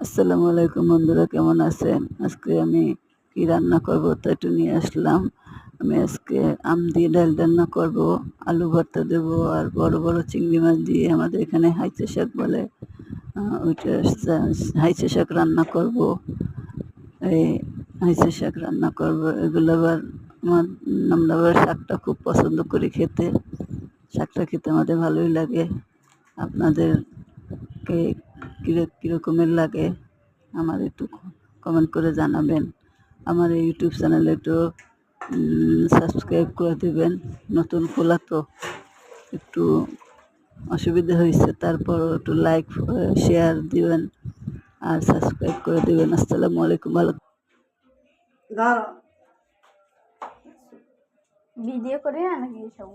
আসসালামু আলাইকুম বন্ধুরা, কেমন আছেন? আজকে আমি কি রান্না করব তা একটু নিয়ে আসলাম। আমি আজকে আম দিয়ে ডাল রান্না করব, আলু ভর্তা দেব, আর বড় বড় চিংড়ি মাছ দিয়ে, আমাদের এখানে হাইচে শাক বলে, ওইটা হাইচে শাক রান্না করব। এই হাইচে শাক রান্না করব, এগুলো আবার আমরা আবার শাকটা খুব পছন্দ করি খেতে। শাকটা খেতে আমাদের ভালোই লাগে। আপনাদেরকে কীরকমের লাগে আমার একটু কমেন্ট করে জানাবেন। আমার এই ইউটিউব চ্যানেলে একটু সাবস্ক্রাইব করে দেবেন। নতুন খোলা তো একটু অসুবিধা হয়েছে, তারপর একটু লাইক শেয়ার দিবেন আর সাবস্ক্রাইব করে দেবেন। আসসালামু আলাইকুম। ভালো ভিডিও করে নাকি সব